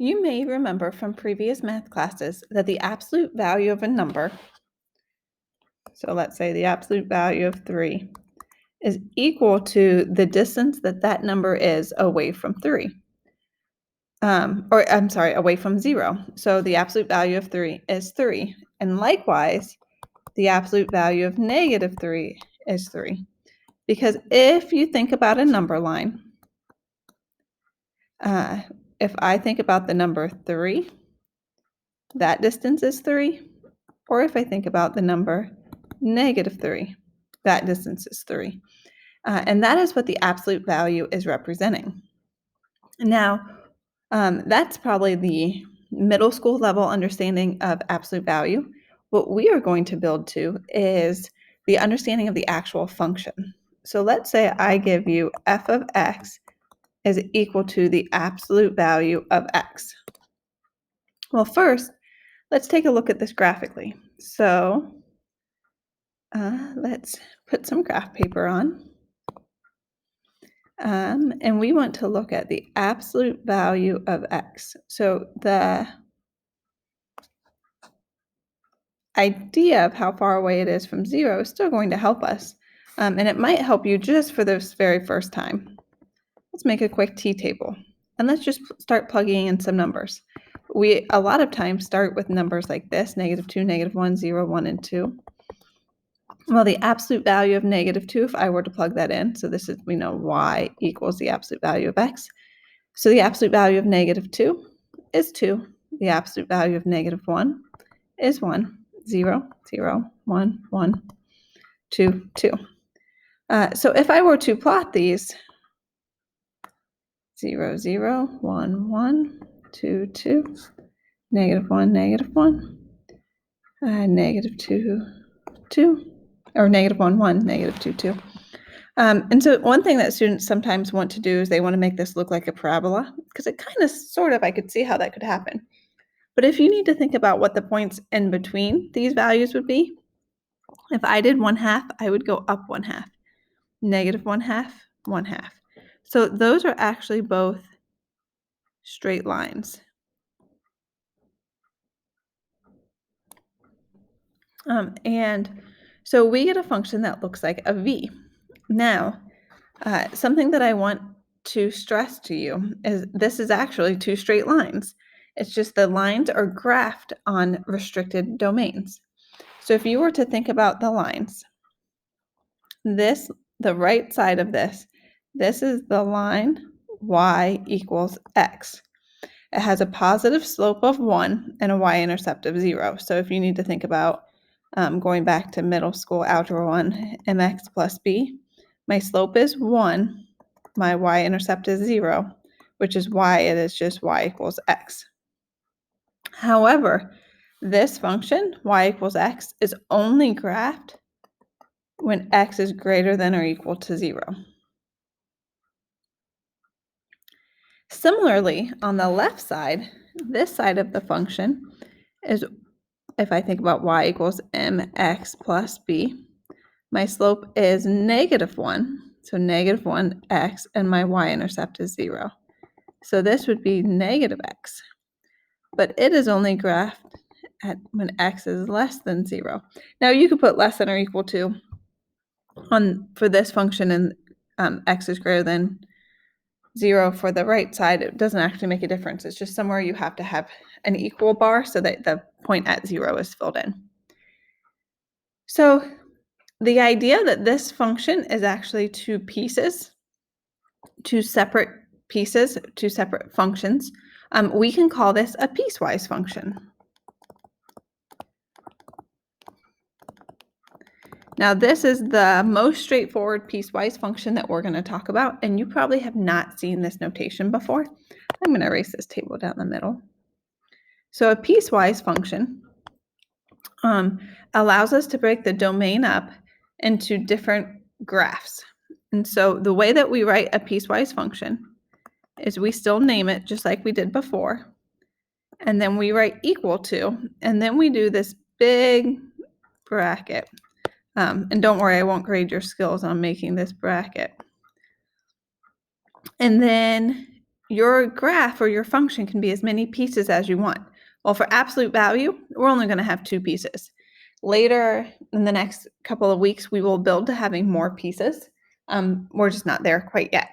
You may remember from previous math classes that the absolute value of a number, so let's say the absolute value of 3, is equal to the distance that that number is away from 3. Away from 0. So the absolute value of 3 is 3. And likewise, the absolute value of negative 3 is 3. Because if you think about a number line, if I think about the number 3, that distance is 3. Or if I think about the number negative 3, that distance is 3. And that is what the absolute value is representing. Now, that's probably the middle school level understanding of absolute value. What we are going to build to is the understanding of the actual function. So let's say I give you f of x is equal to the absolute value of x. Well, first, let's take a look at this graphically. So let's put some graph paper on. And we want to look at the absolute value of x. So the idea of how far away it is from 0 is still going to help us. And it might help you just for this very first time. Let's make a quick t-table. And let's just start plugging in some numbers. We, a lot of times, start with numbers like this, -2, -1, 0, 1, and 2. Well, the absolute value of -2, if I were to plug that in, so this is, we know y equals the absolute value of x. So the absolute value of -2 is 2. The absolute value of -1 is 1. 0, 0, 1, 1, 2, 2. So if I were to plot these, 0, 0, 1, 1, 2, 2, -1, -1, -2, 2, or -1, 1, -2, 2. And so one thing that students sometimes want to do is they want to make this look like a parabola, because it kind of, sort of, I could see how that could happen. But if you need to think about what the points in between these values would be, if I did 1/2, I would go up 1/2, -1/2, 1/2. So those are actually both straight lines. And so we get a function that looks like a V. Now, something that I want to stress to you is this is actually two straight lines. It's just the lines are graphed on restricted domains. So if you were to think about the lines, the right side of this is the line y equals x. It has a positive slope of 1 and a y-intercept of 0. So if you need to think about going back to middle school algebra 1, mx plus b, my slope is 1, my y-intercept is 0, which is why it is just y equals x. However, this function, y equals x, is only graphed when x is greater than or equal to 0. Similarly, on the left side, this side of the function is, if I think about y equals mx plus b, my slope is -1, so -1x, and my y-intercept is 0. So this would be -x, but it is only graphed at when x is less than 0. Now you could put less than or equal to for this function, and x is greater than 0 for the right side. It doesn't actually make a difference. It's just somewhere you have to have an equal bar so that the point at 0 is filled in. So the idea that this function is actually two separate pieces, two separate functions, we can call this a piecewise function. Now, this is the most straightforward piecewise function that we're going to talk about, and you probably have not seen this notation before. I'm going to erase this table down the middle. So a piecewise function allows us to break the domain up into different graphs. And so the way that we write a piecewise function is we still name it just like we did before, and then we write equal to, and then we do this big bracket. And don't worry, I won't grade your skills on making this bracket. And then your graph or your function can be as many pieces as you want. Well, for absolute value, we're only going to have 2 pieces. Later in the next couple of weeks, we will build to having more pieces. We're just not there quite yet.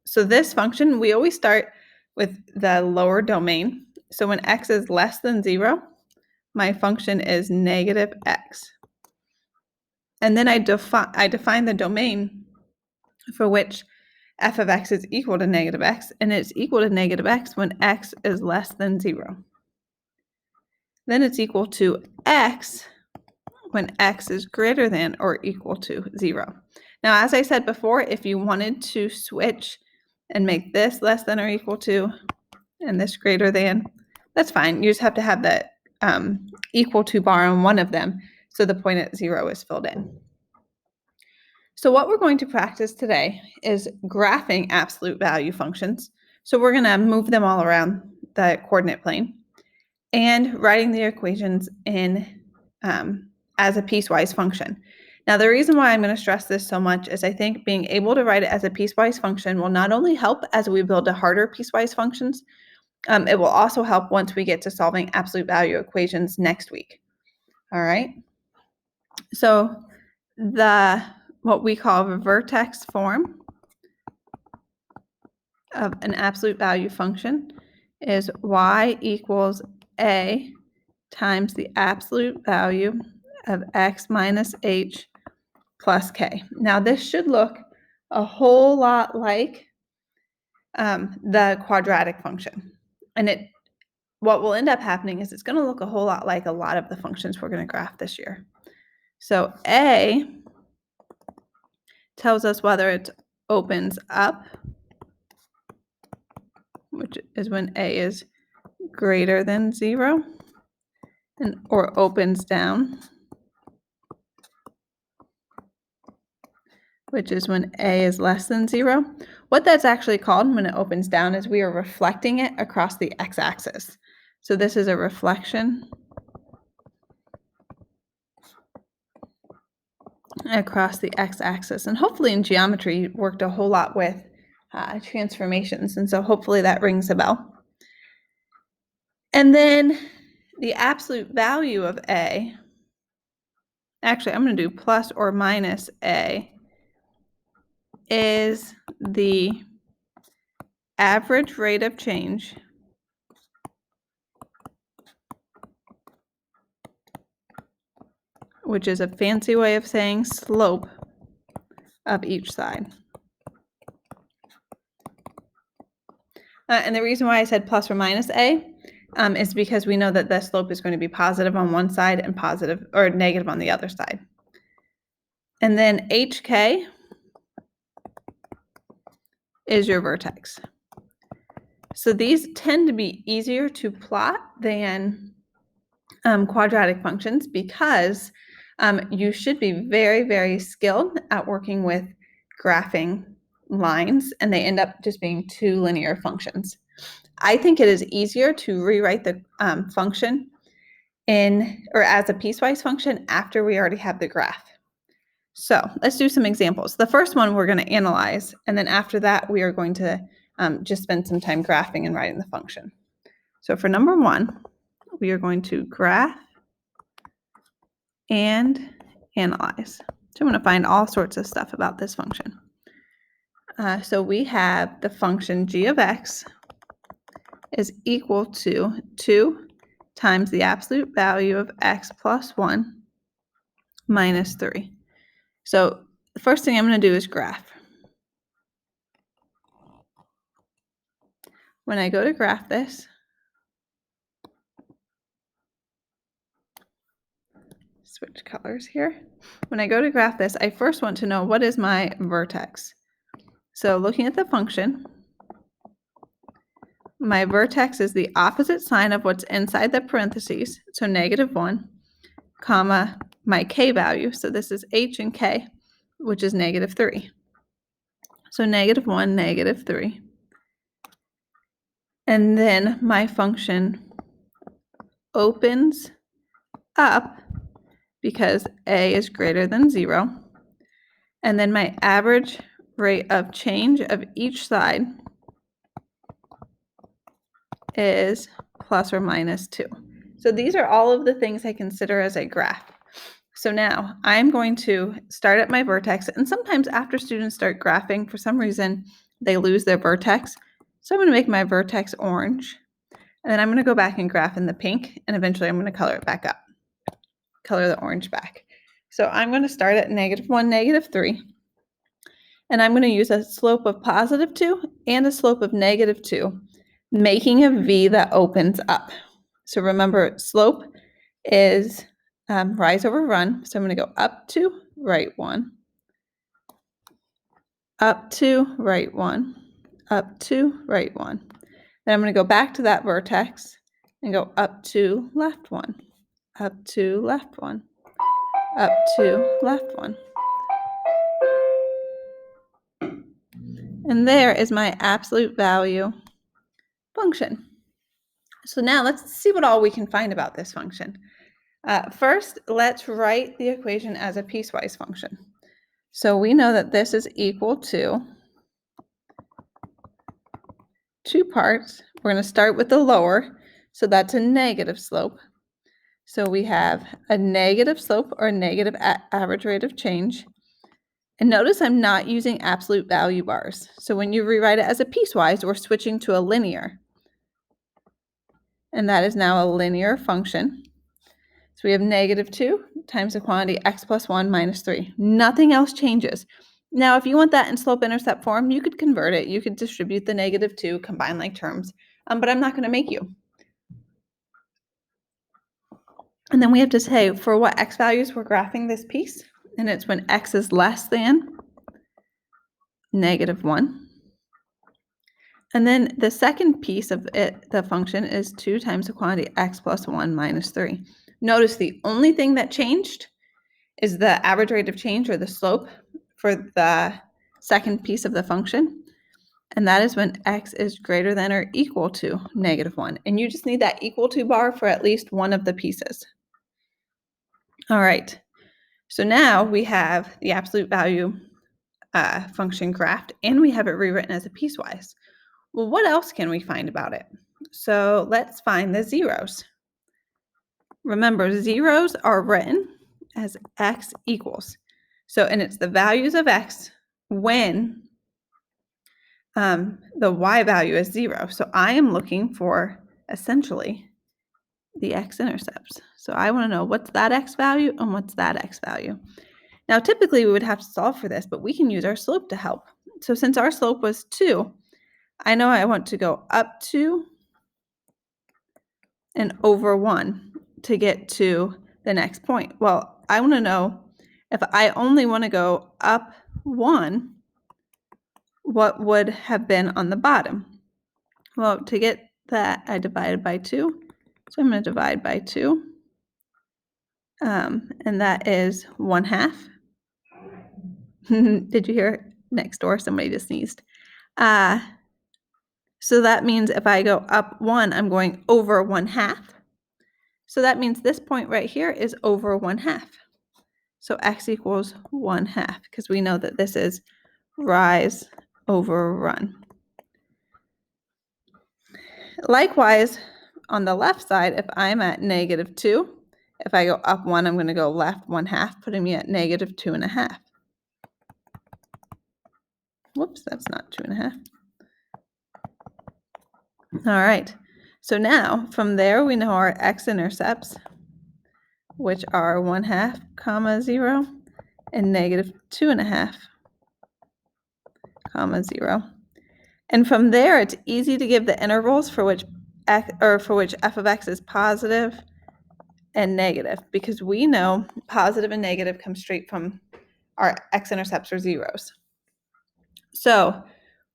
So this function, we always start with the lower domain. So when x is less than 0, my function is negative x. And then I define the domain for which f of x is equal to negative x, and it's equal to negative x when x is less than 0. Then it's equal to x when x is greater than or equal to 0. Now, as I said before, if you wanted to switch and make this less than or equal to and this greater than, that's fine. You just have to have that equal to bar on one of them so the point at 0 is filled in. So what we're going to practice today is graphing absolute value functions. So we're going to move them all around the coordinate plane and writing the equations in as a piecewise function. Now, the reason why I'm going to stress this so much is I think being able to write it as a piecewise function will not only help as we build to harder piecewise functions, it will also help once we get to solving absolute value equations next week. All right. So what we call a vertex form of an absolute value function is y equals a times the absolute value of x minus h plus k. Now this should look a whole lot like the quadratic function. And what will end up happening is it's going to look a whole lot like a lot of the functions we're going to graph this year. So a tells us whether it opens up, which is when a is greater than 0, or opens down, which is when a is less than 0. What that's actually called when it opens down is we are reflecting it across the x-axis. So this is a reflection across the x-axis. And hopefully in geometry you worked a whole lot with transformations, and so hopefully that rings a bell. And then the absolute value of a, actually I'm going to do plus or minus a, is the average rate of change which is a fancy way of saying slope of each side. And the reason why I said plus or minus a is because we know that the slope is going to be positive on one side and positive or negative on the other side. And then hk is your vertex. So these tend to be easier to plot than quadratic functions because you should be very, very skilled at working with graphing lines, and they end up just being 2 linear functions. I think it is easier to rewrite the function as a piecewise function after we already have the graph. So let's do some examples. The first one we're going to analyze, and then after that we are going to just spend some time graphing and writing the function. So for number 1, we are going to graph and analyze. So I'm going to find all sorts of stuff about this function. So we have the function g of x is equal to 2 times the absolute value of x plus 1 minus 3. So the first thing I'm going to do is graph. When I go to graph this, switch colors here. When I go to graph this, I first want to know what is my vertex. So looking at the function, my vertex is the opposite sign of what's inside the parentheses, so -1, comma, my k value, so this is h and k, which is -3. So -1, -3. And then my function opens up because a is greater than 0. And then my average rate of change of each side is plus or minus 2. So these are all of the things I consider as a graph. So now I'm going to start at my vertex, and sometimes after students start graphing, for some reason, they lose their vertex. So I'm going to make my vertex orange, and then I'm going to go back and graph in the pink, and eventually I'm going to color it back up, color the orange back. So I'm going to start at -1, -3, and I'm going to use a slope of +2 and a slope of -2, making a V that opens up. So remember, slope is rise over run. So I'm going to go up 2, right 1, up 2, right 1, up 2, right 1. Then I'm going to go back to that vertex and go up 2, left 1, up 2, left 1, up 2, left 1. And there is my absolute value function. So now let's see what all we can find about this function. First, let's write the equation as a piecewise function. So we know that this is equal to 2 parts. We're going to start with the lower, so that's a negative slope. So we have a negative slope or a negative average rate of change. And notice I'm not using absolute value bars. So when you rewrite it as a piecewise, we're switching to a linear. And that is now a linear function. So we have -2 times the quantity x plus 1 minus 3. Nothing else changes. Now, if you want that in slope-intercept form, you could convert it. You could distribute the -2, combine like terms, but I'm not going to make you. And then we have to say for what x values we're graphing this piece, and it's when x is less than -1. And then the second piece of it, the function, is 2 times the quantity x plus 1 minus 3. Notice the only thing that changed is the average rate of change, or the slope, for the second piece of the function. And that is when x is greater than or equal to -1. And you just need that equal to bar for at least one of the pieces. All right. So now we have the absolute value function graphed, and we have it rewritten as a piecewise. Well, what else can we find about it? So let's find the zeros. Remember, zeros are written as x equals. So, and it's the values of x when the y value is 0. So I am looking for essentially the x-intercepts. So I want to know what's that x value and what's that x value. Now, typically we would have to solve for this, but we can use our slope to help. So since our slope was 2, I know I want to go up 2 and over 1 to get to the next point. Well, I want to know if I only want to go up 1, what would have been on the bottom? Well, to get that, I divided by 2. So I'm going to divide by 2. And that is 1/2. Did you hear next door? Somebody just sneezed. So that means if I go up 1, I'm going over 1/2. So that means this point right here is over 1/2. So x equals 1/2, because we know that this is rise over run. Likewise, on the left side, if I'm at -2, if I go up 1, I'm going to go left 1/2, putting me at -2.5. Whoops, that's not 2.5. All right, so now from there we know our x-intercepts, which are 1/2, 0, and -2.5, 0. And from there, it's easy to give the intervals for which f of x is positive and negative, because we know positive and negative come straight from our x-intercepts or zeros. So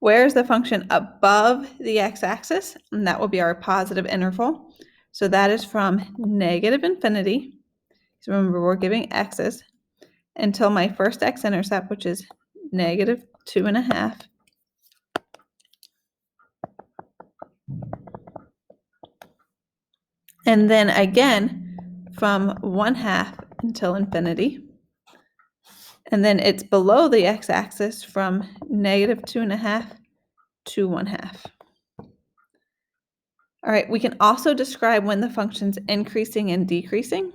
where's the function above the x-axis? And that will be our positive interval. So that is from -infinity. So remember, we're giving x's until my first x-intercept, which is -2.5. And then again from 1/2 until infinity. And then it's below the x-axis from -2.5 to 1/2. All right, we can also describe when the function's increasing and decreasing.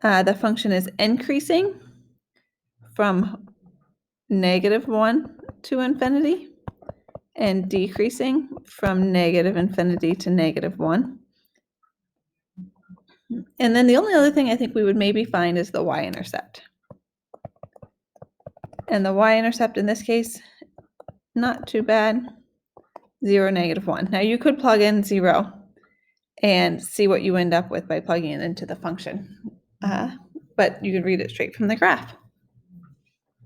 The function is increasing from -1 to infinity and decreasing from -infinity to -1. And then the only other thing I think we would maybe find is the y-intercept. And the y-intercept in this case, not too bad, 0, -1. Now you could plug in 0 and see what you end up with by plugging it into the function. But you can read it straight from the graph.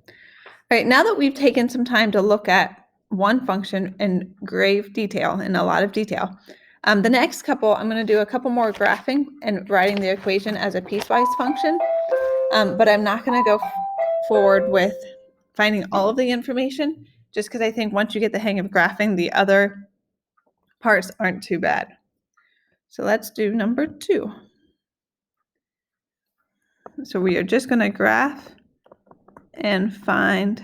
All right, now that we've taken some time to look at one function in grave detail, in a lot of detail, the next couple, I'm going to do a couple more graphing and writing the equation as a piecewise function, but I'm not going to go forward with finding all of the information, just because I think once you get the hang of graphing, the other parts aren't too bad. So let's do number 2. So we are just going to graph and find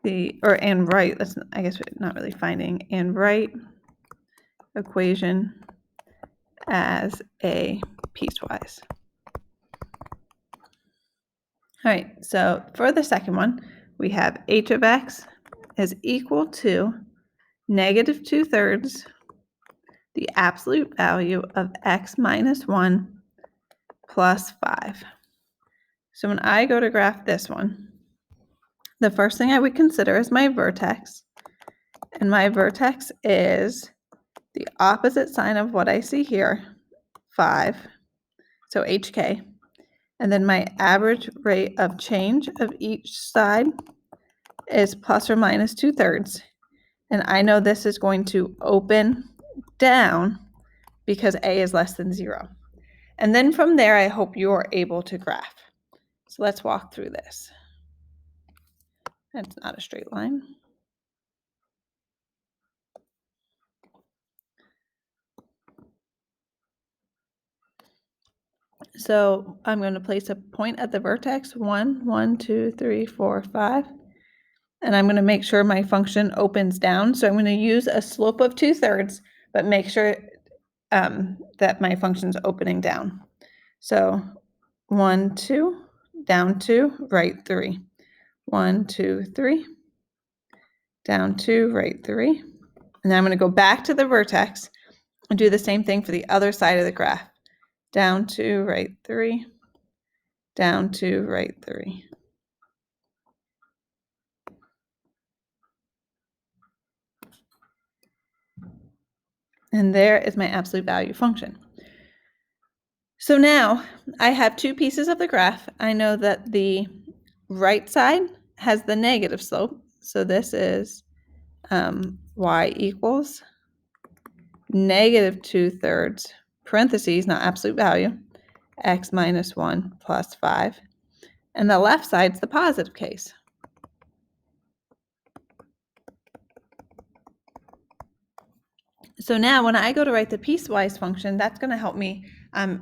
and write, I guess not really finding, and write equation as a piecewise. All right, so for the second one, we have h of x is equal to -2/3 the absolute value of x minus 1 plus 5. So when I go to graph this one, the first thing I would consider is my vertex. And my vertex is the opposite sign of what I see here, 5, so HK. And then my average rate of change of each side is plus or minus 2/3. And I know this is going to open down because A is less than 0. And then from there, I hope you're able to graph. So let's walk through this. It's not a straight line. So I'm going to place a point at the vertex, 1, 1, 2, 3, 4, 5. And I'm going to make sure my function opens down. So I'm going to use a slope of 2/3, but make sure that my function's opening down. So 1, 2, down 2, right 3. 1, 2, 3, down 2, right 3. And then I'm going to go back to the vertex and do the same thing for the other side of the graph. Down 2, right 3, down 2, right 3. And there is my absolute value function. So now I have two pieces of the graph. I know that the right side has the negative slope. So this is y equals -2/3, parentheses, not absolute value, x minus 1 plus 5. And the left side's the positive case. So now when I go to write the piecewise function, that's going to help me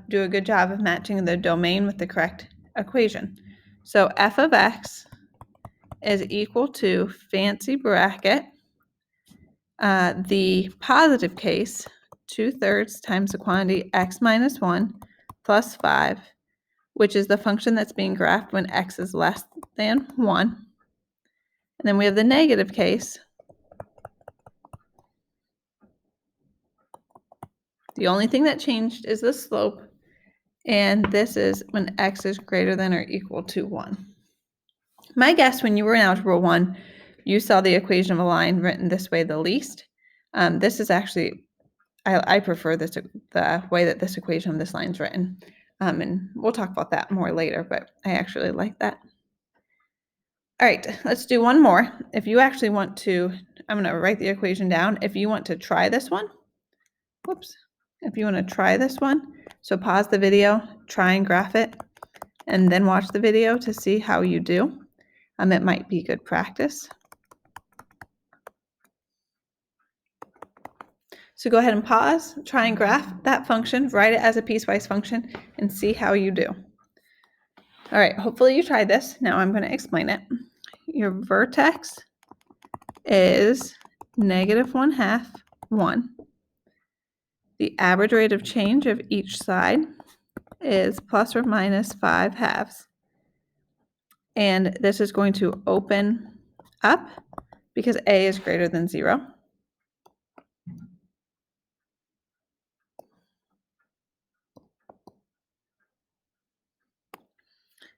do a good job of matching the domain with the correct equation. So f of x is equal to, fancy bracket, the positive case, 2/3 times the quantity x minus 1 plus 5, which is the function that's being graphed when x is less than 1. And then we have the negative case. The only thing that changed is the slope, and this is when x is greater than or equal to 1. My guess when you were in Algebra 1, you saw the equation of a line written this way the least. This is actually, I prefer this, the way that this equation of this line is written. And we'll talk about that more later, but I actually like that. All right, let's do one more. If you actually want to, I'm going to write the equation down. If you want to try this one, if you want to try this one, so pause the video, try and graph it, and then watch the video to see how you do. It might be good practice. So go ahead and pause, try and graph that function, write it as a piecewise function, and see how you do. All right, hopefully you tried this. Now I'm going to explain it. Your vertex is -1/2, 1. The average rate of change of each side is plus or minus 5/2. And this is going to open up because a is greater than 0.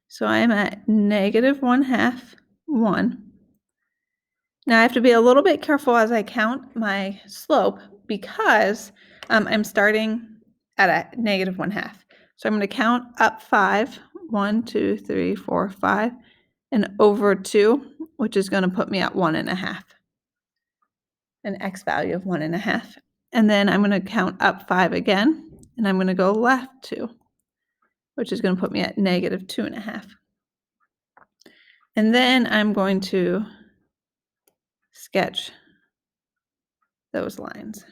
So I am at -1/2, 1. Now I have to be a little bit careful as I count my slope because I'm starting at a -1/2. So I'm going to count up 5, 1, 2, 3, 4, 5, and over 2, which is going to put me at 1.5, an x value of 1.5. And then I'm going to count up 5 again, and I'm going to go left 2, which is going to put me at -2.5. And then I'm going to sketch those lines.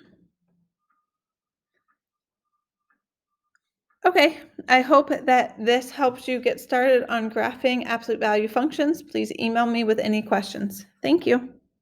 Okay, I hope that this helps you get started on graphing absolute value functions. Please email me with any questions. Thank you.